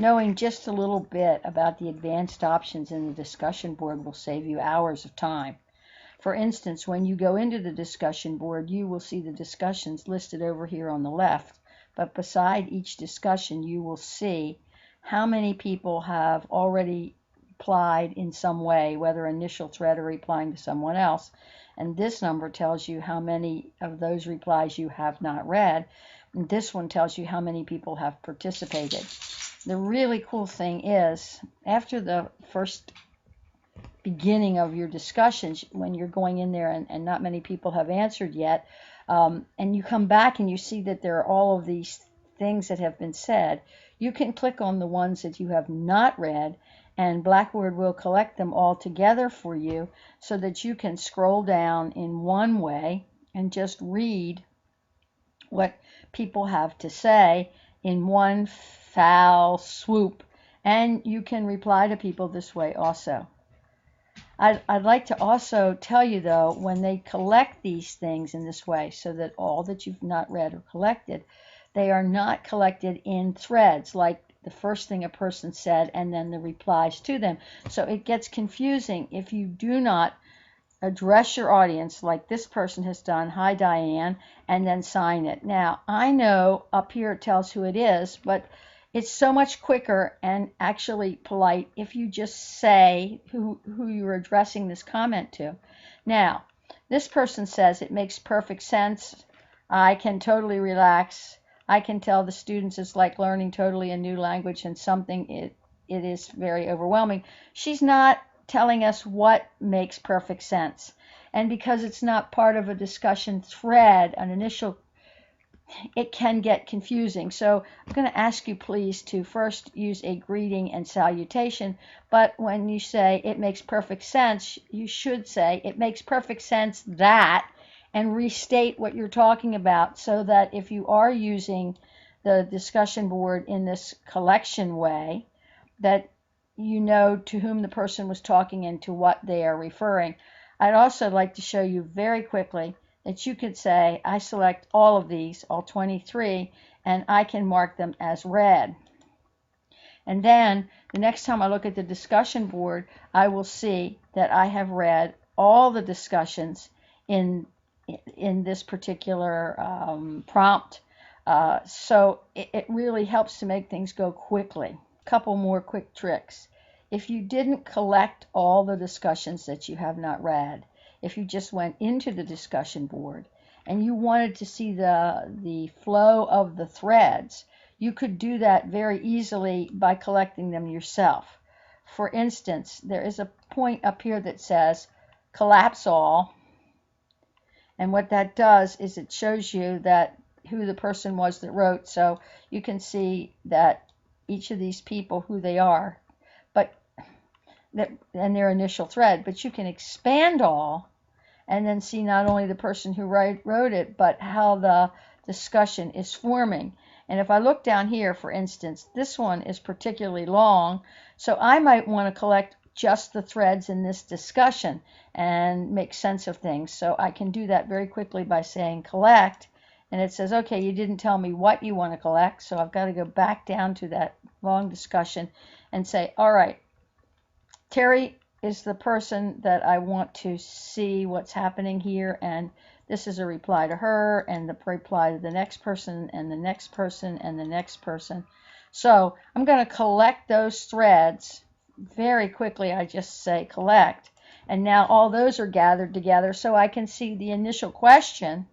Knowing just a little bit about the advanced options in the discussion board will save you hours of time. For instance, when you go into the discussion board, you will see the discussions listed over here on the left, but beside each discussion you will see how many people have already replied in some way, whether initial thread or replying to someone else. And this number tells you how many of those replies you have not read. And this one tells you how many people have participated. The really cool thing is, after the first beginning of your discussions, when you're going in there and not many people have answered yet, and you come back and you see that there are all of these things that have been said, you can click on the ones that you have not read, and Blackboard will collect them all together for you so that you can scroll down in one way and just read what people have to say in one foul swoop. And you can reply to people this way also. I'd like to also tell you, though, when they collect these things in this way, so that all that you've not read are collected, they are not collected in threads, like the first thing a person said and then the replies to them. So it gets confusing if you do not address your audience like this person has done, hi Diane, and then sign it. Now, I know up here it tells who it is, but it's so much quicker and actually polite if you just say who you're addressing this comment to. Now, this person says it makes perfect sense. I can totally relax. I can tell the students it's like learning totally a new language and something it is very overwhelming. She's not telling us what makes perfect sense. And because it's not part of a discussion thread, an initial, it can get confusing. So I'm going to ask you please to first use a greeting and salutation, but when you say it makes perfect sense, you should say it makes perfect sense that, and restate what you're talking about, so that if you are using the discussion board in this collection way, that you know to whom the person was talking and to what they are referring. I'd also like to show you very quickly that you could say, I select all of these, all 23, and I can mark them as read. And then the next time I look at the discussion board, I will see that I have read all the discussions in this particular prompt. So it really helps to make things go quickly. Couple more quick tricks. If you didn't collect all the discussions that you have not read, if you just went into the discussion board and you wanted to see the flow of the threads, you could do that very easily by collecting them yourself. For instance, there is a point up here that says collapse all, and what that does is it shows you that who the person was that wrote, so you can see that each of these people, who they are, but and their initial thread. But you can expand all and then see not only the person who wrote it, but how the discussion is forming. And if I look down here, for instance, this one is particularly long, so I might want to collect just the threads in this discussion and make sense of things. So I can do that very quickly by saying collect, and it says, okay, you didn't tell me what you want to collect, so I've got to go back down to that long discussion and say, all right, Terry is the person that I want to see what's happening here, and this is a reply to her, and the reply to the next person, and the next person, and the next person. So I'm going to collect those threads very quickly. I just say collect, and now all those are gathered together so I can see the initial question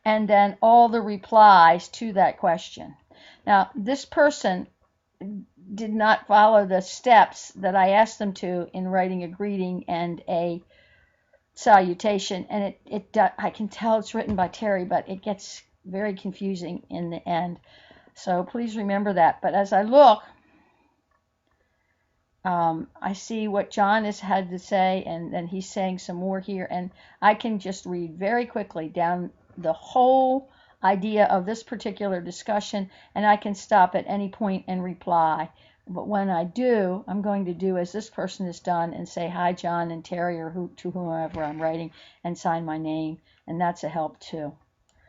and then all the replies to that question. Now, this person did not follow the steps that I asked them to in writing a greeting and a salutation, and I can tell it's written by Terry, but it gets very confusing in the end. So please remember that. But as I look, I see what John has had to say, and then he's saying some more here, and I can just read very quickly down the whole idea of this particular discussion, and I can stop at any point and reply. But when I do, I'm going to do as this person has done and say hi John and Terry, or to whomever I'm writing, and sign my name, and that's a help too.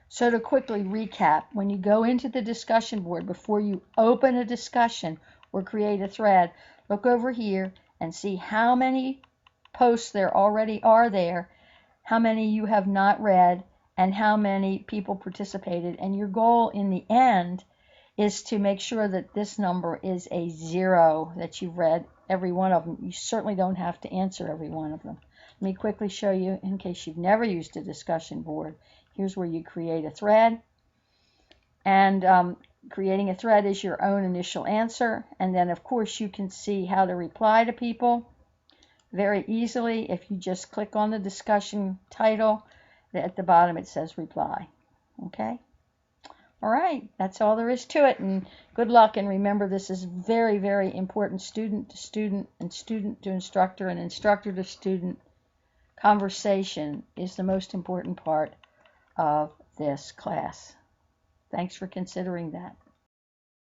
So to quickly recap, when you go into the discussion board, before you open a discussion or create a thread, look over here and see how many posts there already are there, how many you have not read, and how many people participated. And your goal in the end is to make sure that this number is a 0, that you've read every one of them. You certainly don't have to answer every one of them. Let me quickly show you, in case you've never used a discussion board. Here's where you create a thread. And creating a thread is your own initial answer. And then, of course, you can see how to reply to people very easily if you just click on the discussion title. At the bottom it says reply. Okay? All right, that's all there is to it, and good luck. And remember, this is very, very important. Student to student and student to instructor and instructor to student conversation is the most important part of this class. Thanks for considering that.